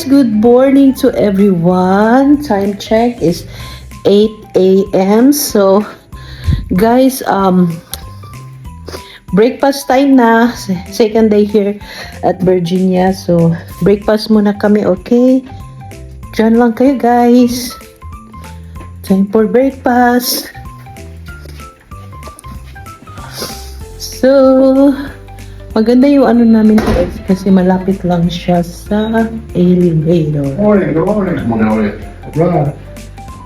guys, good morning to everyone. Time check is 8 a.m. So guys, breakfast time na. Second day here at Virginia. So breakfast muna kami, okay? Diyan lang kayo guys. Time for breakfast. So maganda yung ano namin guys kasi malapit lang siya sa elevator. Morning, good morning. Good morning. Right.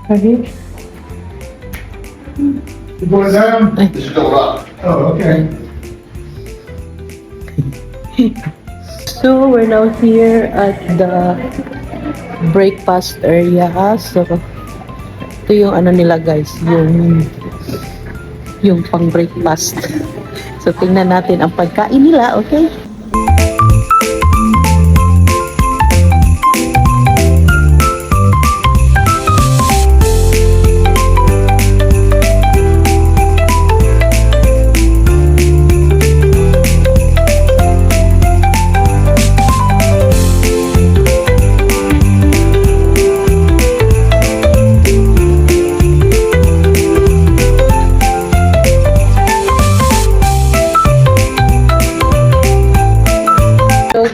Okay. You going down? This is going up. Oh, okay. So we're now here at the breakfast area. So ito yung ano nila guys, yung pang breakfast. So tingnan natin ang pagkain nila, okay?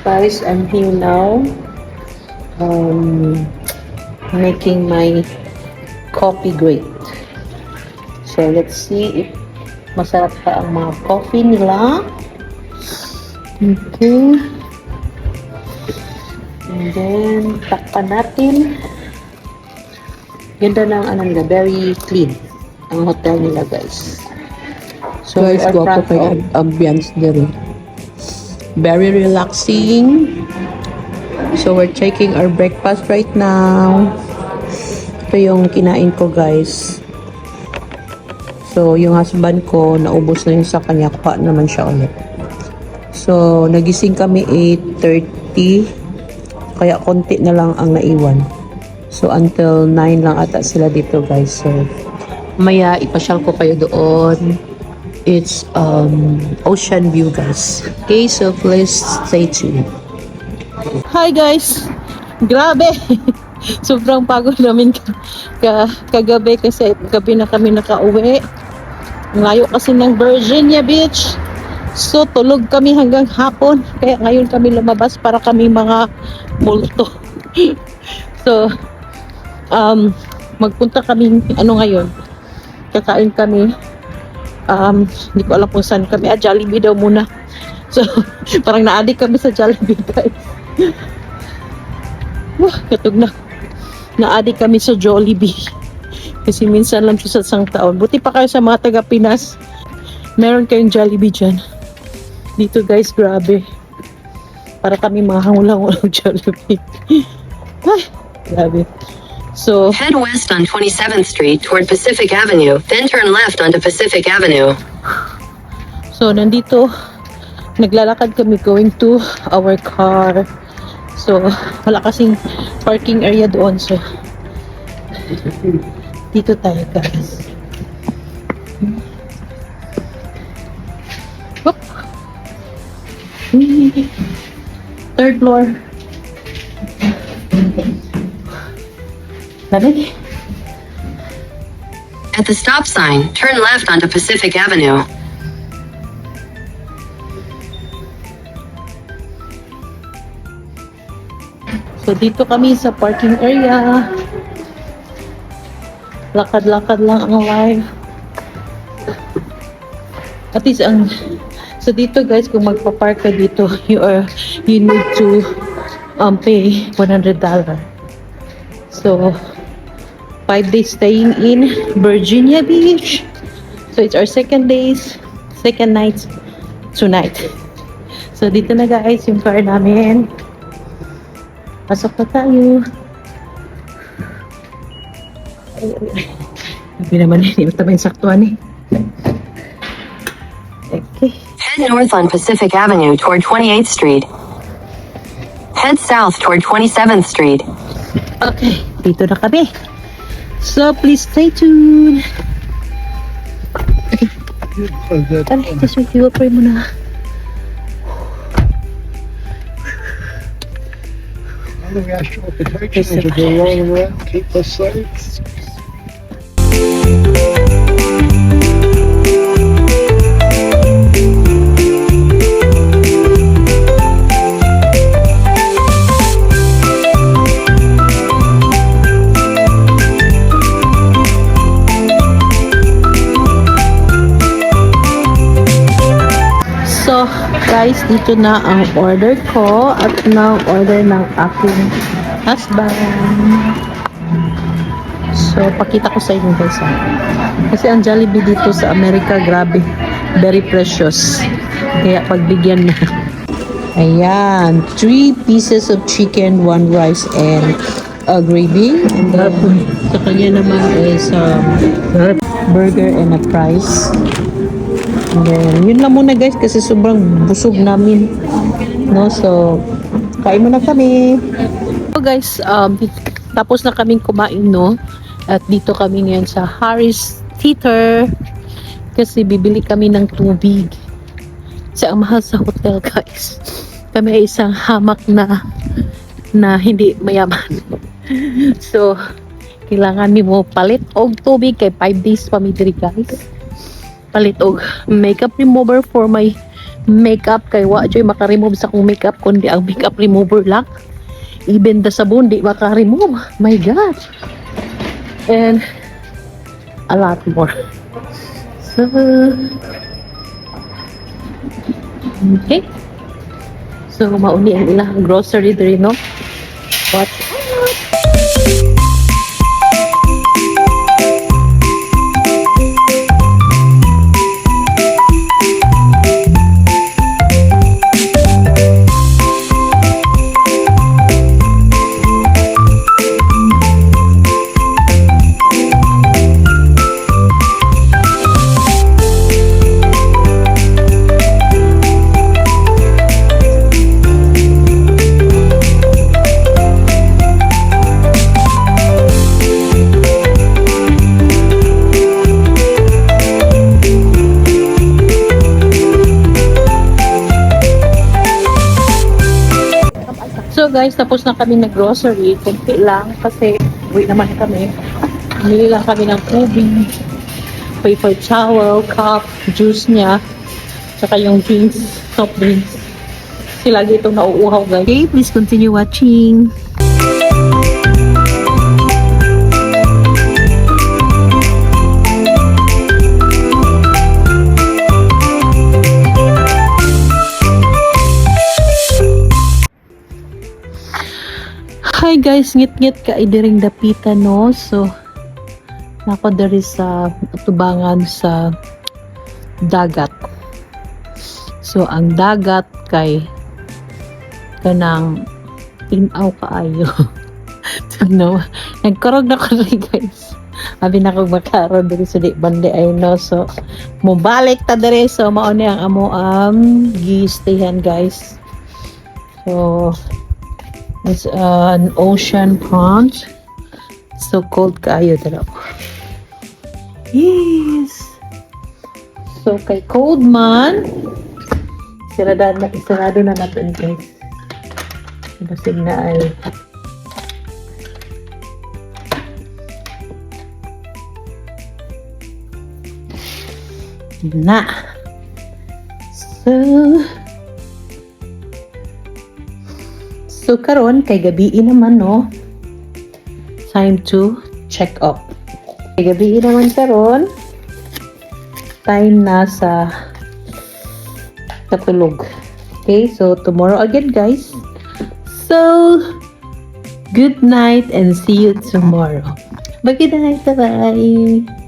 Guys, I'm here now making my coffee great. So let's see if masarap pa ang mga coffee nila. Okay. And then takpan natin. Ganda ng ano nila, very clean ang hotel nila guys. So Guys, we are gwapo proud kayo of- ambience din. Very relaxing. So we're taking our breakfast right now. Ito yung kinain ko guys. So yung husband ko naubos na yung sa kanya, kuha naman siya ulit. So nagising kami 8:30, kaya konti na lang ang naiwan. So until 9 lang ata sila dito guys. So maya ipasyal ko kayo doon. It's ocean view guys. Okay, so please stay tuned. Hi guys! Grabe! Sobrang pagod namin kagabi kasi gabi na kami nakauwi. Layo kasi ng Virginia Beach. So tulog kami hanggang hapon. Kaya ngayon kami lumabas para kami mga multo. So magpunta kami ngayon. Kakain kami. Hindi ko alam kung saan kami. Jollibee daw muna. So parang na-addict kami sa Jollibee guys. Wah, katog na. Na-addict kami sa Jollibee. Kasi minsan lang siya sa isang taon. Buti pa kayo sa mga taga Pinas. Meron kayong Jollibee dyan. Dito guys, grabe. Para kami mahangulang-ulang Jollibee. Ay, grabe. So, Head west on 27th Street toward Pacific Avenue, then turn left onto Pacific Avenue. so nandito, naglalakad kami going to our car. So, wala kasing parking area doon. So, dito tayo guys. Whoop. Third floor. Lamig. At the stop sign, turn left onto Pacific Avenue. So dito kami sa parking area. Lakad-lakad lang ang live. At least so dito guys, kung magpa-park ka dito, you need to pay $100. So 5 days staying in Virginia Beach. So it's our second night tonight. So dito na guys yung car namin. Pasok na tayo. Hindi naman hindi mo yung saktuan eh. Okay. Head north on Pacific Avenue toward 28th Street. Head south toward 27th Street. Okay, dito na kami. So please stay tuned. Aray, just mag-evaporate muna. Running astral protection to go all around, keep us safe. So, guys, dito na ang order ko at na order ng aking husband. So, pakita ko sa inyo guys. Kasi ang Jollibee dito sa Amerika, grabe. Very precious. Kaya pagbigyan na. Ayan, 3 pieces of chicken, 1 rice, and a gravy. And then, sa kanya naman is burger and a fries. And then, yun lang muna guys kasi sobrang busog namin. No, so, kain muna kami. So guys, tapos na kaming kumain, no? At dito kami ngayon sa Harris Theater kasi bibili kami ng tubig. Kasi ang mahal sa hotel, guys. Kami ay isang hamak na hindi mayaman. So, kailangan mo palit og tubig kay 5 days pa mi diri, guys. Palit og makeup remover for my makeup kay wa joy maka-remove sa kong makeup kundi ang makeup remover lang. Even the sabon di maka-remove. My God. And a lot more. So, okay. So, mauni ang ilang grocery diri, no? Watch out! So guys, tapos na kami nag-grocery. Kunti lang kasi uwi naman kami. Bumili lang kami ng tubig, paper towel, cup, juice niya, saka yung drinks, soft drinks. Kasi lagi itong nauuhaw guys. Okay, please continue watching. Hi guys, ngit-ngit ka idiring dapita, no? So, nako dari sa tubangan sa dagat. So, ang dagat kay kanang tinaw kaayo. No, nagkarog na ko rin guys. Abi na kong makaroon diri sa di bande ay no. So, mubalik ta diri. So, mao ni ang amo gi-stayhan guys. So, it's an ocean pond. So cold kayo dalaw. Yes. So kay cold man, sarado na natin guys. Basig na ay na. So karon kay gabi naman, no? Time to check up. Kay gabi naman karon. Time na sa katulog. Okay, so tomorrow again guys. So good night and see you tomorrow. Bye, good night, bye.